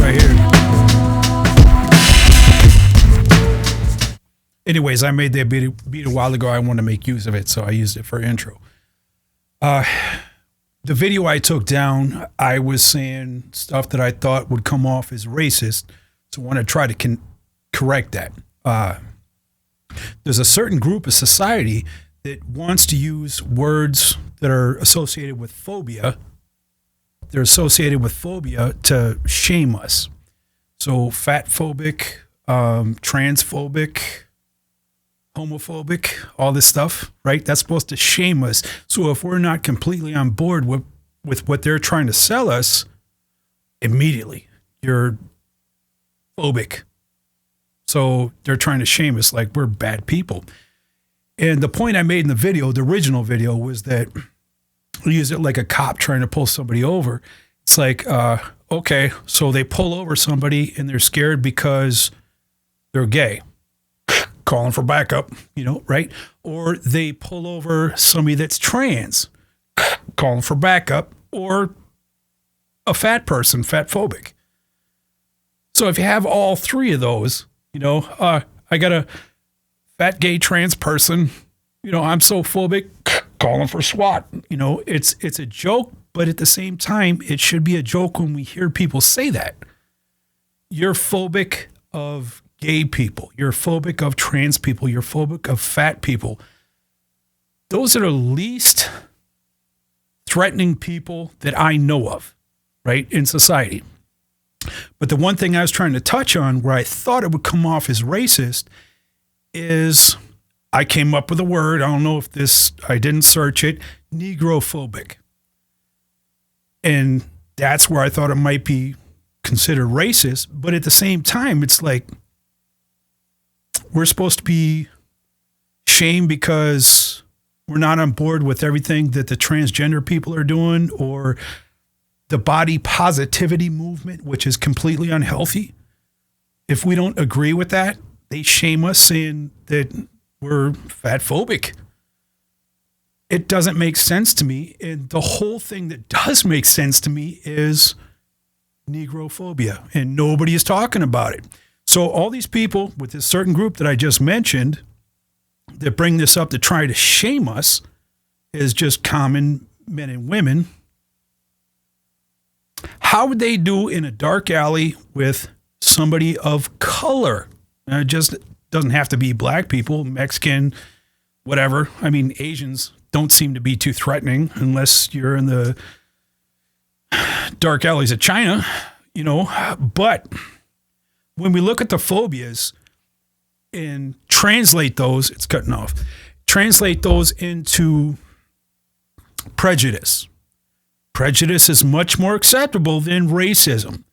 right here. Anyways, I made that beat a while ago. I want to make use of it, so I used it for intro. The video I took down, I was saying stuff that I thought would come off as racist, so I want to try to correct that. There's a certain group of society that wants to use words that are associated with phobia. They're associated with phobia to shame us. So fatphobic, transphobic, homophobic, all this stuff, right? That's supposed to shame us. So if we're not completely on board with what they're trying to sell us, immediately you're phobic. So they're trying to shame us like we're bad people. And the point I made in the video, the original video, was that we use it like a cop trying to pull somebody over. It's like, okay, so they pull over somebody and they're scared because they're gay. Calling for backup, right? Or they pull over somebody that's trans, calling for backup, or a fat person, fatphobic. So if you have all three of those, I got a fat gay trans person, I'm so phobic, calling for SWAT. It's a joke, but at the same time, it should be a joke when we hear people say that. You're phobic of gay people, you're phobic of trans people, you're phobic of fat people. Those are the least threatening people that I know of, right, in society. But the one thing I was trying to touch on where I thought it would come off as racist is I came up with a word, I don't know if I didn't search it, Nigrophobia. And that's where I thought it might be considered racist. But at the same time, it's like, we're supposed to be shamed because we're not on board with everything that the transgender people are doing, or the body positivity movement, which is completely unhealthy. If we don't agree with that, they shame us saying that we're fatphobic. It doesn't make sense to me. And the whole thing that does make sense to me is Nigrophobia, and nobody is talking about it. So all these people with this certain group that I just mentioned that bring this up to try to shame us as just common men and women, how would they do in a dark alley with somebody of color? It just doesn't have to be black people, Mexican, whatever. I mean, Asians don't seem to be too threatening unless you're in the dark alleys of China, but when we look at the phobias and translate those, it's cutting off, translate those into prejudice. Prejudice is much more acceptable than racism.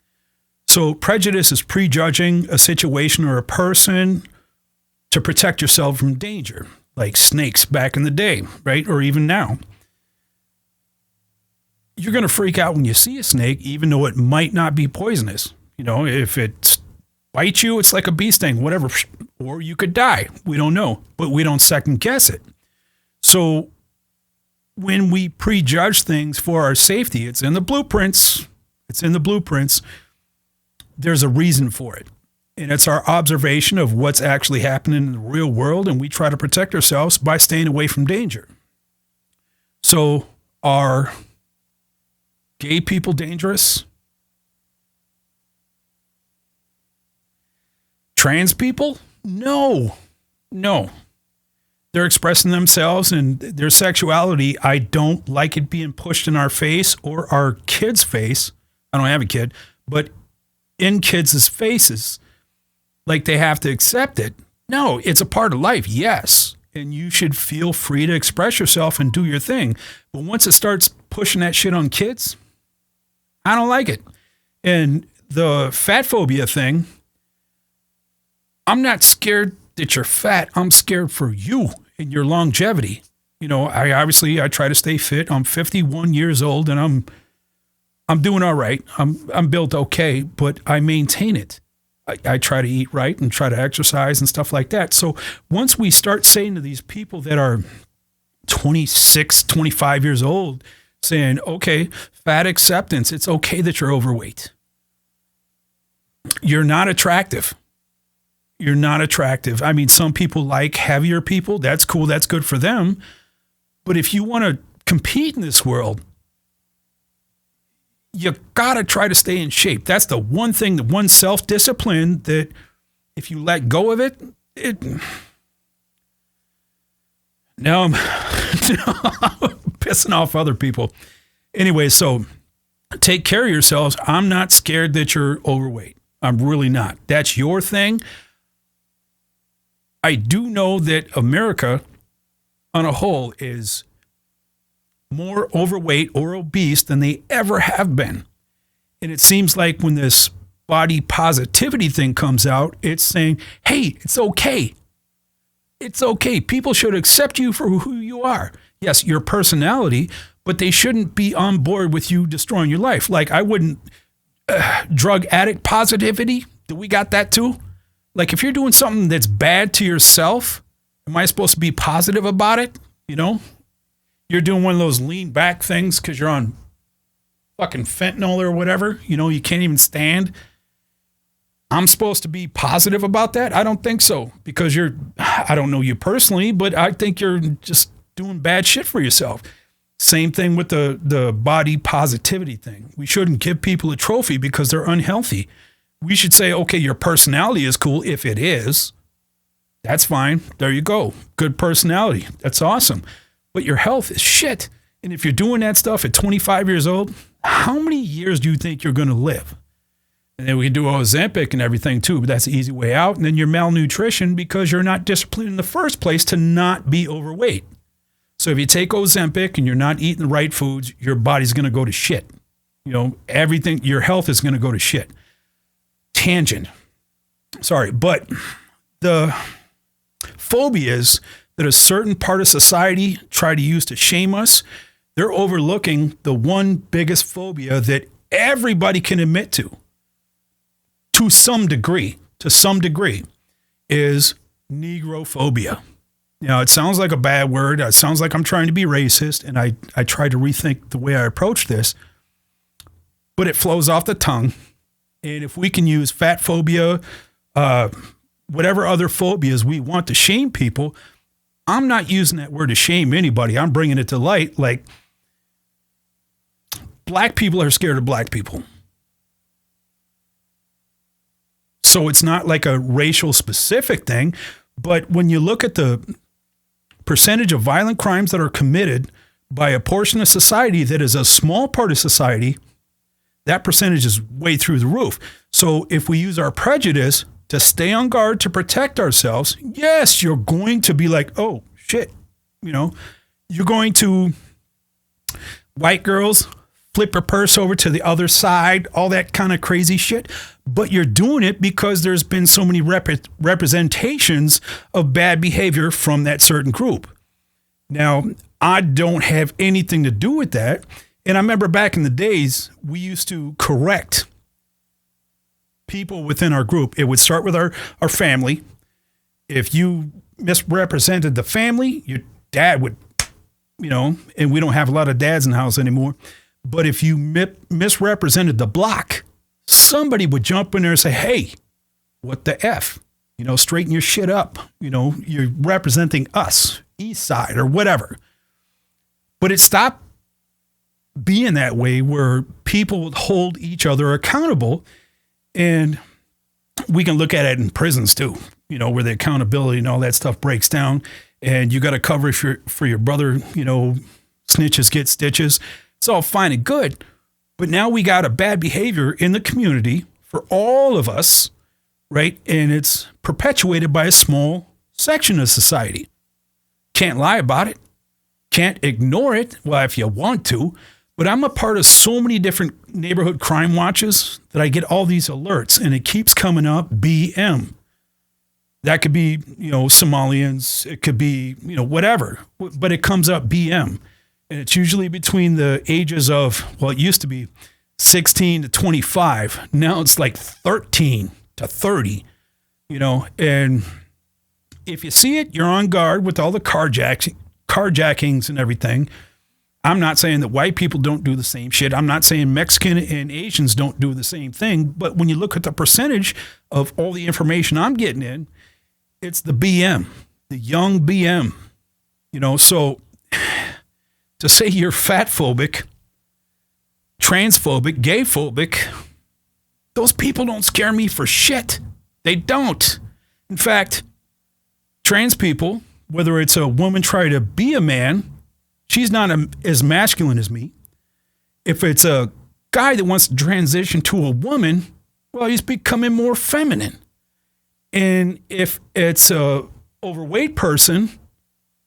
So prejudice is prejudging a situation or a person to protect yourself from danger, like snakes back in the day, right? Or even now. You're going to freak out when you see a snake, even though it might not be poisonous. If it bites you, it's like a bee sting, whatever, or you could die. We don't know, but we don't second guess it. So when we prejudge things for our safety, it's in the blueprints. There's a reason for it. And it's our observation of what's actually happening in the real world, and we try to protect ourselves by staying away from danger. So are gay people dangerous? Trans people? No. They're expressing themselves and their sexuality. I don't like it being pushed in our face or our kids' face. I don't have a kid, but in kids' faces, like they have to accept it. No, it's a part of life, yes. And you should feel free to express yourself and do your thing. But once it starts pushing that shit on kids, I don't like it. And the fatphobia thing, I'm not scared that you're fat. I'm scared for you and your longevity. I try to stay fit. I'm 51 years old and I'm doing all right. I'm built okay, but I maintain it. I try to eat right and try to exercise and stuff like that. So once we start saying to these people that are 26, 25 years old, saying, okay, fat acceptance, it's okay that you're overweight. you're not attractive. You're not attractive. I mean, some people like heavier people. That's cool. That's good for them. But if you want to compete in this world, you got to try to stay in shape. That's the one thing, the one self-discipline that if you let go of it, now I'm pissing off other people. Anyway, so take care of yourselves. I'm not scared that you're overweight. I'm really not. That's your thing. I do know that America on a whole is more overweight or obese than they ever have been. And it seems like when this body positivity thing comes out, it's saying, hey, it's okay. It's okay. People should accept you for who you are. Yes, your personality, but they shouldn't be on board with you destroying your life. Like I wouldn't, drug addict positivity, do we got that too? Like if you're doing something that's bad to yourself, am I supposed to be positive about it? You know, you're doing one of those lean back things because you're on fucking fentanyl or whatever. You know, you can't even stand. I'm supposed to be positive about that? I don't think so because I don't know you personally, but I think you're just doing bad shit for yourself. Same thing with the body positivity thing. We shouldn't give people a trophy because they're unhealthy. We should say, okay, your personality is cool. If it is, that's fine. There you go. Good personality. That's awesome. But your health is shit. And if you're doing that stuff at 25 years old, how many years do you think you're going to live? And then we can do Ozempic and everything too, but that's the easy way out. And then you're malnutrition because you're not disciplined in the first place to not be overweight. So if you take Ozempic and you're not eating the right foods, your body's going to go to shit. You know, everything, your health is going to go to shit. Tangent. Sorry, but the phobias that a certain part of society try to use to shame us, they're overlooking the one biggest phobia that everybody can admit to some degree, is Nigrophobia. Now, it sounds like a bad word. It sounds like I'm trying to be racist, and I try to rethink the way I approach this, but it flows off the tongue. And if we can use fatphobia, whatever other phobias we want to shame people, I'm not using that word to shame anybody. I'm bringing it to light. Like, black people are scared of black people. So it's not like a racial specific thing, but when you look at the percentage of violent crimes that are committed by a portion of society that is a small part of society, that percentage is way through the roof. So if we use our prejudice to stay on guard to protect ourselves, yes, you're going to be like, oh, shit. You know, you're going to, white girls, flip your purse over to the other side, all that kind of crazy shit. But you're doing it because there's been so many representations of bad behavior from that certain group. Now, I don't have anything to do with that. And I remember back in the days, we used to correct people within our group. It would start with our family. If you misrepresented the family, your dad would, you know, and we don't have a lot of dads in the house anymore. But if you misrepresented the block, somebody would jump in there and say, hey, what the F? You know, straighten your shit up. You know, you're representing us, East Side or whatever. But it stopped being that way where people would hold each other accountable. And we can look at it in prisons too, you know, where the accountability and all that stuff breaks down. And you got to cover for your brother, you know, snitches get stitches. It's all fine and good. But now we got a bad behavior in the community for all of us, right? And it's perpetuated by a small section of society. Can't lie about it. Can't ignore it. Well, if you want to. But I'm a part of so many different neighborhood crime watches that I get all these alerts, and it keeps coming up BM. That could be, you know, Somalians. It could be, you know, whatever. But it comes up BM. And it's usually between the ages of, well, it used to be 16 to 25. Now it's like 13 to 30, you know. And if you see it, you're on guard with all the carjackings and everything. I'm not saying that white people don't do the same shit. I'm not saying Mexican and Asians don't do the same thing. But when you look at the percentage of all the information I'm getting in, it's the BM, the young BM. So to say you're fatphobic, transphobic, gayphobic, those people don't scare me for shit. They don't. In fact, trans people, whether it's a woman trying to be a man, she's not as masculine as me. If it's a guy that wants to transition to a woman, well, he's becoming more feminine. And if it's a overweight person,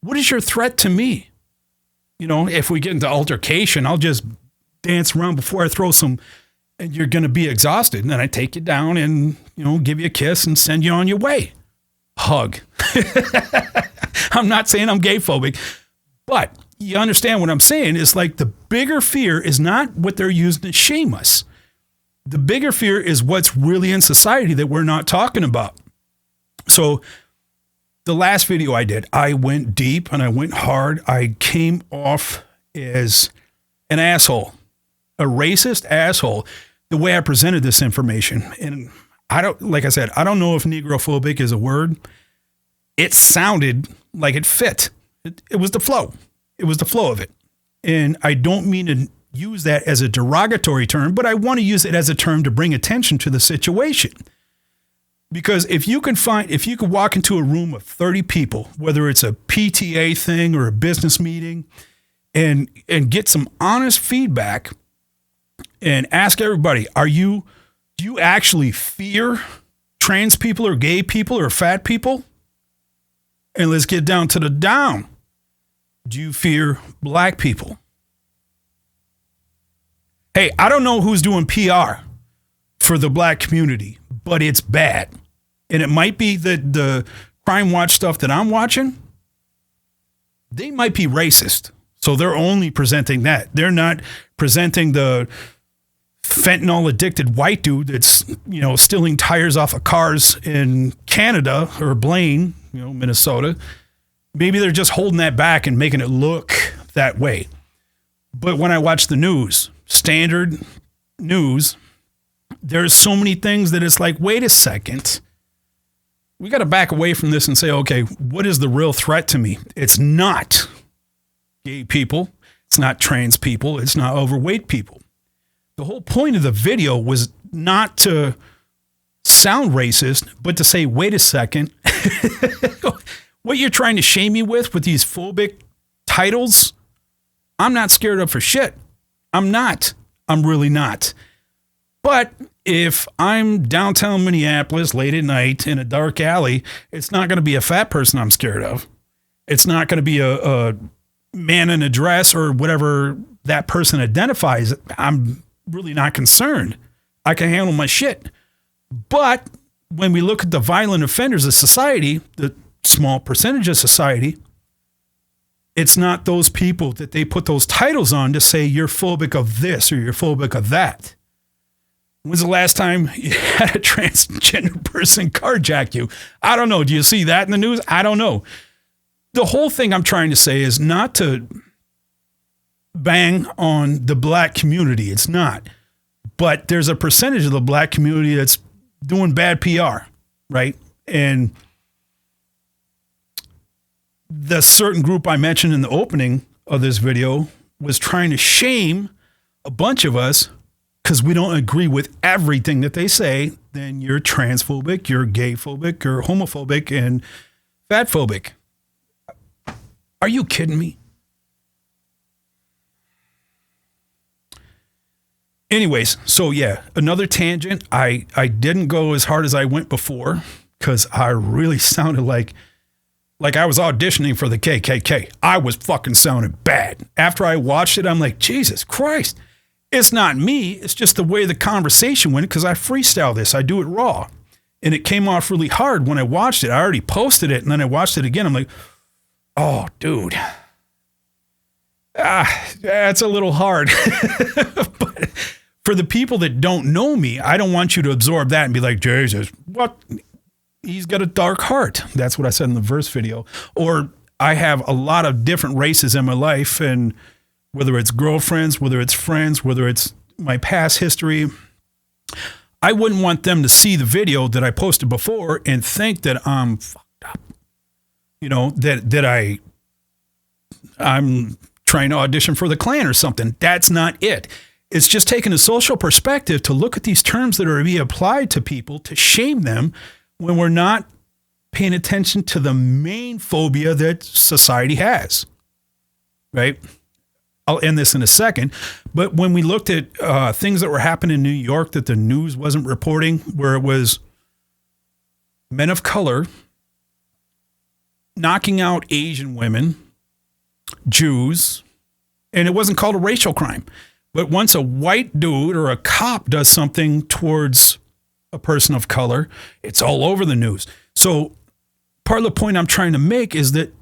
what is your threat to me? If we get into altercation, I'll just dance around before I throw some, and you're going to be exhausted. And then I take you down and, give you a kiss and send you on your way. Hug. I'm not saying I'm gayphobic, but you understand what I'm saying. It's like the bigger fear is not what they're using to shame us. The bigger fear is what's really in society that we're not talking about. So the last video I did, I went deep and I went hard. I came off as an asshole, a racist asshole, the way I presented this information. And I don't know if negrophobic is a word. It sounded like it fit. It was the flow. It was the flow of it. And I don't mean to use that as a derogatory term, but I want to use it as a term to bring attention to the situation. Because if you could walk into a room of 30 people, whether it's a PTA thing or a business meeting, and get some honest feedback and ask everybody, do you actually fear trans people or gay people or fat people? And let's get down to the down. Do you fear black people? Hey, I don't know who's doing PR for the black community, but it's bad. And it might be that the Crime Watch stuff that I'm watching, they might be racist. So they're only presenting that. They're not presenting the fentanyl addicted white dude that's, stealing tires off of cars in Canada or Blaine, Minnesota. Maybe they're just holding that back and making it look that way. But when I watch the news, standard news, there's so many things that it's like, wait a second. We got to back away from this and say, okay, what is the real threat to me? It's not gay people. It's not trans people. It's not overweight people. The whole point of the video was not to sound racist, but to say, wait a second. What you're trying to shame me with these phobic titles, I'm not scared of for shit. I'm not. I'm really not. But if I'm downtown Minneapolis late at night in a dark alley, it's not going to be a fat person I'm scared of. It's not going to be a man in a dress or whatever that person identifies. I'm really not concerned. I can handle my shit. But when we look at the violent offenders of society, the small percentage of society, it's not those people that they put those titles on to say you're phobic of this or you're phobic of that. When's the last time you had a transgender person carjack you? I don't know. Do you see that in the news? I don't know. The whole thing I'm trying to say is not to bang on the black community. It's not. But there's a percentage of the black community that's doing bad PR, right? And the certain group I mentioned in the opening of this video was trying to shame a bunch of us because we don't agree with everything that they say. Then you're transphobic, you're gayphobic, you're homophobic, and fatphobic. Are you kidding me? Anyways, so yeah, another tangent. I didn't go as hard as I went before because I really sounded like I was auditioning for the KKK. I was fucking sounding bad. After I watched it, I'm like, Jesus Christ. It's not me. It's just the way the conversation went because I freestyle this. I do it raw. And it came off really hard when I watched it. I already posted it and then I watched it again. I'm like, oh, dude. That's a little hard. But for the people that don't know me, I don't want you to absorb that and be like, Jesus, what? He's got a dark heart. That's what I said in the verse video. Or I have a lot of different races in my life and whether it's girlfriends, whether it's friends, whether it's my past history. I wouldn't want them to see the video that I posted before and think that I'm fucked up. You know, that I'm trying to audition for the Klan or something. That's not it. It's just taking a social perspective to look at these terms that are being applied to people to shame them when we're not paying attention to the main phobia that society has, right? I'll end this in a second. But when we looked at things that were happening in New York that the news wasn't reporting, where it was men of color knocking out Asian women, Jews, and it wasn't called a racial crime. But once a white dude or a cop does something towards a person of color, it's all over the news. So part of the point I'm trying to make is that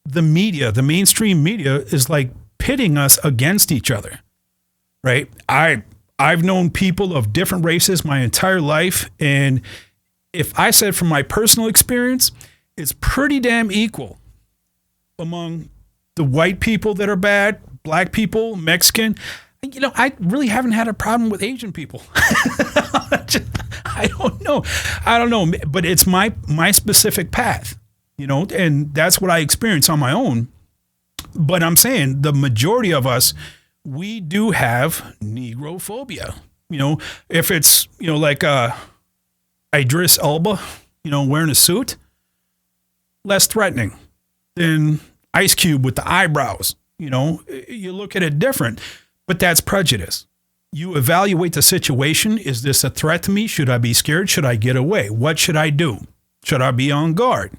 the media, the mainstream media, is like pitting us against each other, right? I've known people of different races my entire life, and if I said from my personal experience, it's pretty damn equal among the white people that are bad, black people, Mexican. You know, I really haven't had a problem with Asian people. I don't know, but it's my specific path, you know, and that's what I experience on my own. But I'm saying the majority of us, we do have Nigrophobia. You know, if it's, you know, like Idris Elba, you know, wearing a suit, less threatening than Ice Cube with the eyebrows. You know, you look at it different, but that's prejudice. You evaluate the situation. Is this a threat to me? Should I be scared? Should I get away? What should I do? Should I be on guard?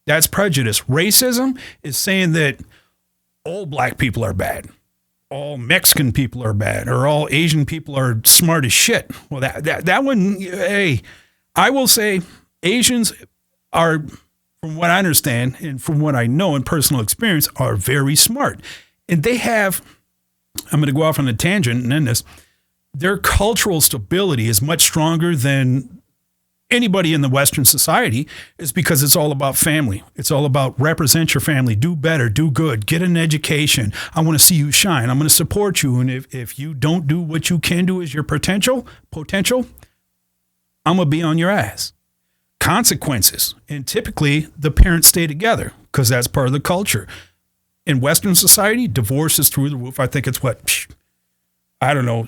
That's prejudice. Racism is saying that all black people are bad, all Mexican people are bad, or all Asian people are smart as shit. Well, that one, hey, I will say Asians are, from what I understand and from what I know in personal experience, are very smart. And they have, I'm going to go off on a tangent and end this, their cultural stability is much stronger than anybody in the Western society, is because it's all about family. It's all about represent your family, do better, do good, get an education. I want to see you shine. I'm going to support you. And if you don't do what you can do as your potential, I'm going to be on your ass. Consequences. And typically the parents stay together because that's part of the culture. In Western society, divorce is through the roof. I think it's I don't know,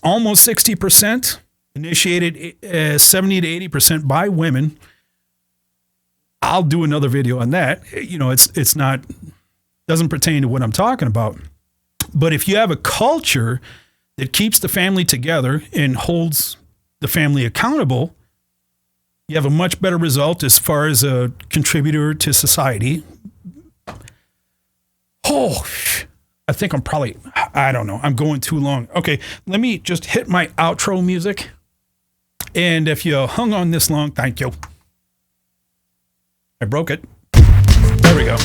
almost 60%. Initiated 70 to 80% by women. I'll do another video on that. You know, it's not, doesn't pertain to what I'm talking about. But if you have a culture that keeps the family together and holds the family accountable, you have a much better result as far as a contributor to society. Oh, I think I don't know. I'm going too long. Okay, let me just hit my outro music. And if you hung on this long, thank you. I broke it. There we go.